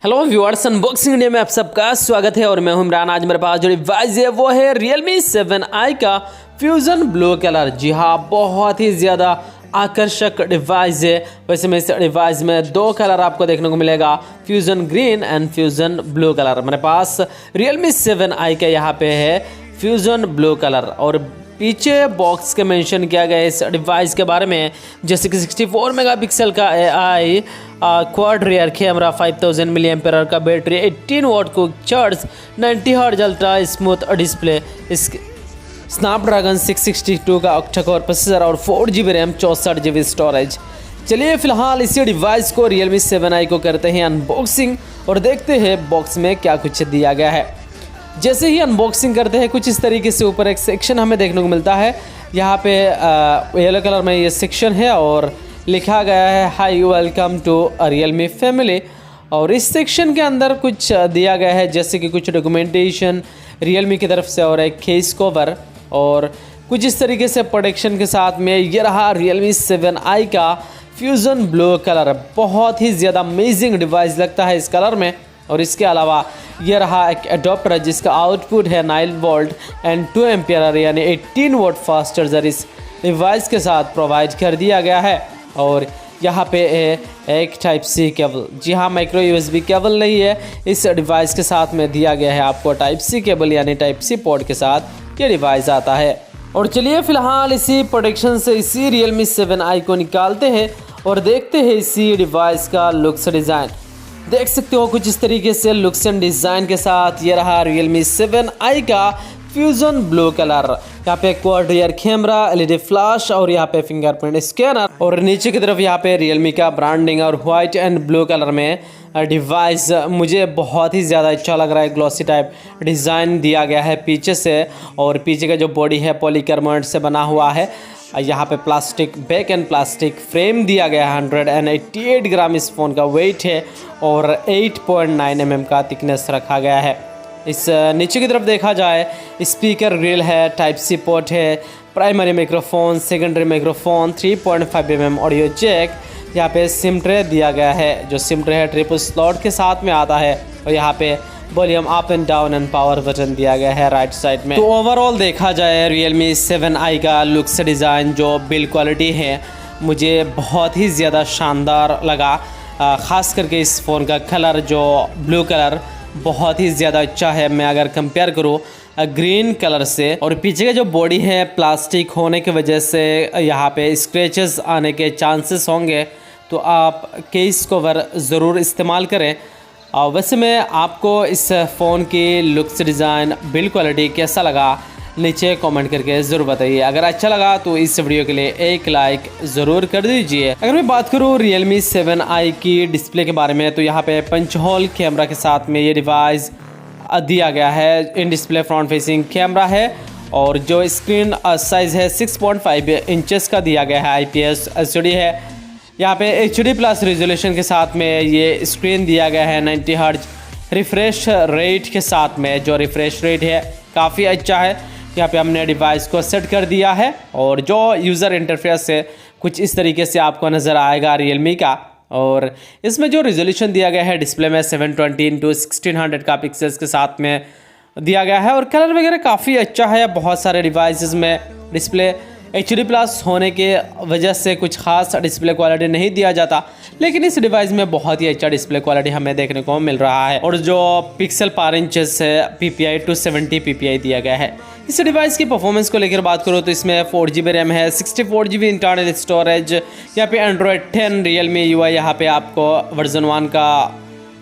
Hello viewers, unboxing India में आप सबका स्वागत है और मैं हूं इमरान। आज मेरे पास जो डिवाइस है वो है Realme 7i का फ्यूजन ब्लू कलर। जी हाँ, बहुत ही ज़्यादा आकर्षक डिवाइस है। वैसे में इस डिवाइस में दो कलर आपको देखने को मिलेगा, fusion green and fusion blue colour. मेरे पास Realme 7i का यहाँ पे है फ्यूजन ब्लू कलर और पीछे बॉक्स के मेंशन किया गया है इस डिवाइस के बारे में, जैसे कि 64 मेगापिक्सल का AI quad rear camera, 5000 milliampere का बैटरी, 18 वॉट को charge, 90 hertz ultra smooth display, इस स्नैपड्रैगन 662 का ऑक्टा कोर प्रोसेसर और 4GB रैम, 64GB स्टोरेज। चलिए फिलहाल इसी डिवाइस को Realme 7i को करते हैं अनबॉक्सिंग और देखते हैं बॉक्स में क्या कुछ दिया गया है। जैसे ही अनबॉक्सिंग करते हैं कुछ इस तरीके से ऊपर एक सेक्शन हमें देखने को मिलता है। यहाँ पे येलो कलर में ये सेक्शन है और लिखा गया है hi welcome to Realme family. और इस सेक्शन के अंदर कुछ दिया गया है, जैसे कि कुछ डॉक्यूमेंटेशन Realme की तरफ से और एक केस कवर और कुछ इस तरीके से प्रोटेक्शन के साथ में ये रहा Realme 7i का फ्यूजन ब्लू कलर। बहुत ही ज़्यादा अमेजिंग डिवाइस लगता है इस कलर में। और इसके अलावा ये रहा एक अडोप्टर जिसका आउटपुट है 9 वोल्ट एंड 2 एम्पियर यानी 18 वोट फास्ट चार्जर इस डिवाइस के साथ प्रोवाइड कर दिया गया है। और यहाँ पे है एक टाइप सी केबल। जी हाँ, माइक्रो USB केबल नहीं है, इस डिवाइस के साथ में दिया गया है आपको टाइप सी केबल यानी टाइप सी पोर्ट के साथ ये डिवाइस आता है। और चलिए फिलहाल इसी प्रोटेक्शन से इसी Realme 7i को निकालते हैं और देखते हैं इसी डिवाइस का लुक्स डिज़ाइन। देख सकते हो कुछ इस तरीके से लुक्स एंड डिज़ाइन के साथ ये रहा Realme 7i का फ्यूजन ब्लू कलर। यहाँ पे quad rear camera, LED flash और यहाँ पे फिंगरप्रिंट स्कैनर और नीचे की तरफ यहाँ पे Realme का ब्रांडिंग और व्हाइट एंड ब्लू कलर में डिवाइस मुझे बहुत ही ज़्यादा अच्छा लग रहा है। ग्लॉसी टाइप डिज़ाइन दिया गया है पीछे से और पीछे का जो बॉडी है पॉलीकार्बोनेट से बना हुआ है। यहाँ पे plastic back and plastic frame दिया गया है। 188 ग्राम इस फ़ोन का वेट है और 8.9 mm का थिकनेस रखा गया है। इस नीचे की तरफ देखा जाए स्पीकर ग्रिल है, टाइप सी पोर्ट है, primary microphone, secondary microphone, 3.5 mm audio jack. यहाँ पे सिम ट्रे दिया गया है, जो सिम ट्रे है ट्रिपल स्लॉट के साथ में आता है। और यहाँ पे volume up and down and power button दिया गया है राइट साइड में। तो ओवरऑल देखा जाए Realme 7i का लुक्स डिज़ाइन जो बिल्ड क्वालिटी है मुझे बहुत ही ज़्यादा शानदार लगा। ख़ास करके इस फ़ोन का कलर जो ब्लू कलर बहुत ही ज़्यादा अच्छा है। मैं अगर कंपेयर करूँ ग्रीन कलर से, और पीछे का जो बॉडी है प्लास्टिक होने की वजह से यहाँ पे स्क्रैचेस आने के चांसेस होंगे, तो आप केस कवर ज़रूर इस्तेमाल करें। वैसे में आपको इस फ़ोन की लुक्स डिज़ाइन बिल्ड क्वालिटी कैसा लगा नीचे कमेंट करके ज़रूर बताइए। अगर अच्छा लगा तो इस वीडियो के लिए एक लाइक ज़रूर कर दीजिए। अगर मैं बात करूँ Realme 7i की डिस्प्ले के बारे में, तो यहाँ पे पंच होल कैमरा के साथ में ये डिवाइस दिया गया है। In display front facing camera है और जो स्क्रीन साइज़ है 6.5 इंचेस का दिया गया है। IPS LCD है। यहाँ पे HD प्लस रेजोल्यूशन के साथ में ये स्क्रीन दिया गया है। 90 हर्ट्ज रिफ़्रेश रेट के साथ में, जो रिफ़्रेश रेट है काफ़ी अच्छा है। यहाँ पे हमने डिवाइस को सेट कर दिया है और जो यूज़र इंटरफेस है कुछ इस तरीके से आपको नज़र आएगा Realme का। और इसमें जो रेजोल्यूशन दिया गया है डिस्प्ले में 720x1600 का पिक्सल्स के साथ में दिया गया है। और कलर वगैरह काफ़ी अच्छा है। बहुत सारे डिवाइसेस में डिस्प्ले HD प्लस होने के वजह से कुछ खास डिस्प्ले क्वालिटी नहीं दिया जाता, लेकिन इस डिवाइस में बहुत ही अच्छा डिस्प्ले क्वालिटी हमें देखने को मिल रहा है। और जो पिक्सल पर इंचेस है PPI 270 PPI दिया गया है। इस डिवाइस की परफॉर्मेंस को लेकर बात करो तो इसमें 4GB रैम है, 64GB इंटरनल स्टोरेज। यहाँ पे Android 10 Realme UI यहाँ पे आपको वर्जन 1 का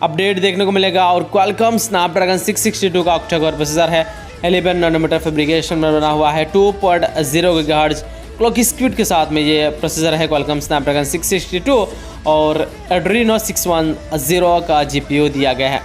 अपडेट देखने को मिलेगा और Qualcomm स्नैपड्रैगन 662 का ऑक्टा कोर प्रोसेसर है। 11 नैनोमीटर फैब्रिकेशन में बना हुआ है। 2.0 GHz क्लॉक स्पीड के साथ में ये प्रोसेसर है Qualcomm स्नैपड्रैगन 662 और Adreno 610 का GPU दिया गया है।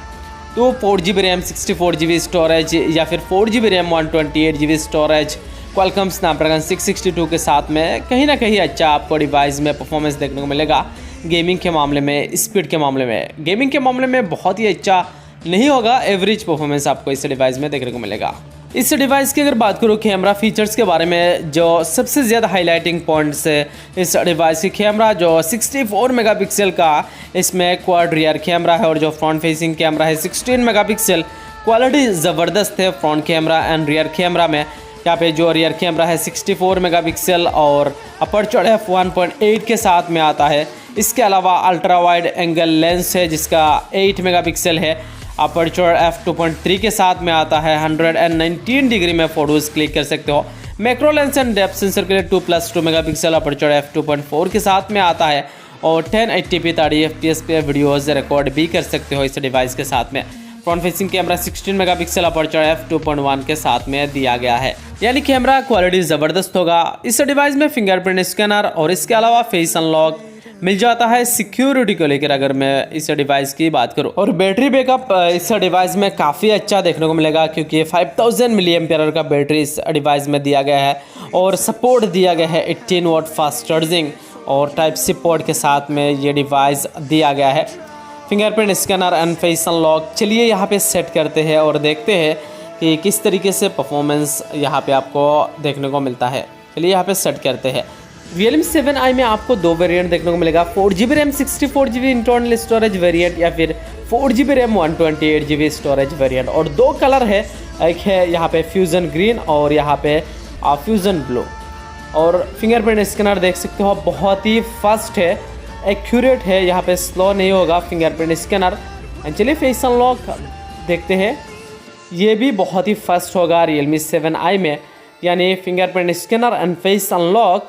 तो 4GB रैम, 64GB स्टोरेज या फिर 4GB RAM 128GB storage Qualcomm Snapdragon 662 के साथ में कहीं ना कहीं अच्छा आपको डिवाइस में परफॉर्मेंस देखने को मिलेगा। गेमिंग के मामले में, स्पीड के मामले में, गेमिंग के मामले में बहुत ही अच्छा नहीं होगा, एवरेज परफॉर्मेंस आपको इस डिवाइस में देखने को मिलेगा। इस डिवाइस की अगर बात करूँ कैमरा फीचर्स के बारे में, जो सबसे ज़्यादा हाईलाइटिंग पॉइंट्स है इस डिवाइस की कैमरा जो 64 मेगापिक्सल का इसमें क्वाड रियर कैमरा है और जो फ्रंट फेसिंग कैमरा है 16 मेगापिक्सल। क्वालिटी ज़बरदस्त है front camera and rear camera में। यहाँ पे जो रियर कैमरा है 64 मेगापिक्सल और अपर्चर f1.8 के साथ में आता है। इसके अलावा अल्ट्रा वाइड एंगल लेंस है जिसका 8 मेगापिक्सल है। अपर्चर f2.3 के साथ में आता है। 119 डिग्री में फ़ोटोज़ क्लिक कर सकते हो। Macro lens and depth sensor के लिए 2+2 मेगापिक्सल अपर्चर f2.4 के साथ में आता है और 1080p 30 fps पे वीडियोज़ रिकॉर्ड भी कर सकते हो इस डिवाइस के साथ में। Front facing camera 16 megapixel aperture f2.1 के साथ में दिया गया है, यानी कैमरा क्वालिटी ज़बरदस्त होगा। इस डिवाइस में फिंगरप्रिंट स्कैनर और इसके अलावा फेस अनलॉक मिल जाता है सिक्योरिटी को लेकर अगर मैं इस डिवाइस की बात करूं। और बैटरी बैकअप इस डिवाइस में काफ़ी अच्छा देखने को मिलेगा क्योंकि 5000 मिली एम्पियर का बैटरी इस डिवाइस में दिया गया है और सपोर्ट दिया गया है 18 वाट फास्ट चार्जिंग और टाइप सी पोर्ट के साथ में ये डिवाइस दिया गया है। Fingerprint scanner and face unlock चलिए यहाँ पे सेट करते हैं और देखते हैं कि किस तरीके से परफॉर्मेंस यहाँ पे आपको देखने को मिलता है। चलिए यहाँ पे सेट करते हैं। Realme 7i में आपको दो वेरिएंट देखने को मिलेगा, 4GB RAM 64GB internal storage variant या फिर 4GB RAM 128GB storage variant. और दो कलर है, एक है यहाँ पे फ्यूज़न ग्रीन और यहाँ पे फ्यूज़न ब्लू। और फिंगरप्रिंट स्कैनर देख सकते हो बहुत ही फास्ट है, एक्यूरेट है, यहाँ पे स्लो नहीं होगा फिंगरप्रिंट स्कैनर। चलिए फेस अनलॉक देखते हैं, ये भी बहुत ही फास्ट होगा Realme 7i में, यानी fingerprint scanner and face unlock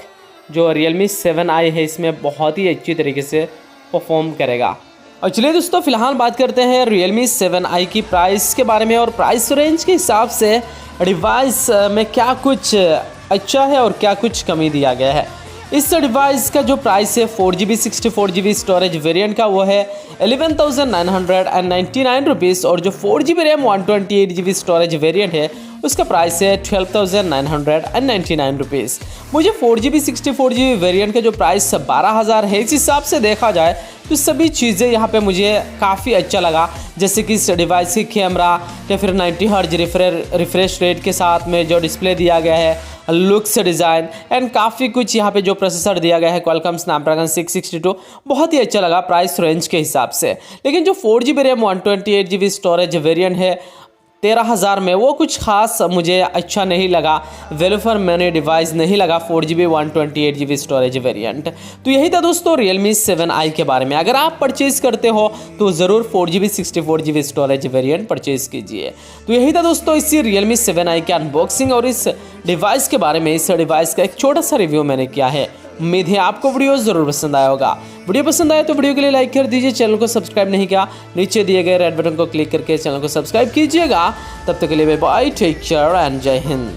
जो Realme 7i है इसमें बहुत ही अच्छी तरीके से परफॉर्म करेगा। और चलिए दोस्तों फिलहाल बात करते हैं Realme 7i की प्राइस के बारे में और प्राइस रेंज के हिसाब से डिवाइस में क्या कुछ अच्छा है और क्या कुछ कमी दिया गया है। इस डिवाइस का जो प्राइस है 4GB 64GB स्टोरेज वेरिएंट का वो है 11,999 रुपीज़ और जो 4GB RAM 128GB storage variant है उसका प्राइस है 12,999 रुपीज़। मुझे 4GB 64GB वेरिएंट का जो प्राइस 12,000 है इस हिसाब से देखा जाए तो सभी चीज़ें यहाँ पे मुझे काफ़ी अच्छा लगा, जैसे कि इस डिवाइस की कैमरा या फिर 90 हर्ट्ज रिफ्रेश रेट के साथ में जो डिस्प्ले दिया गया है, लुक्स डिज़ाइन एंड काफ़ी कुछ यहाँ पे जो प्रोसेसर दिया गया है क्वालकॉम स्नैपड्रैगन 662 बहुत ही अच्छा लगा प्राइस रेंज के हिसाब से। लेकिन जो 4GB RAM 128GB storage variant है 13,000 में वो कुछ खास मुझे अच्छा नहीं लगा, वैल्यू फॉर मनी डिवाइस नहीं लगा 4GB 128GB स्टोरेज वेरिएंट। तो यही था दोस्तों Realme 7i के बारे में। अगर आप परचेज़ करते हो तो ज़रूर 4GB 64GB storage variant purchase कीजिए। तो यही था दोस्तों इसी Realme 7i के अनबॉक्सिंग और इस डिवाइस के बारे में, इस डिवाइस का एक छोटा सा रिव्यू मैंने किया है। उम्मीद है आपको वीडियो ज़रूर पसंद आया होगा। वीडियो पसंद आए तो वीडियो के लिए लाइक कर दीजिए, चैनल को सब्सक्राइब नहीं किया नीचे दिए गए रेड बटन को क्लिक करके चैनल को सब्सक्राइब कीजिएगा। तब तक के लिए bye bye, take care and जय हिंद।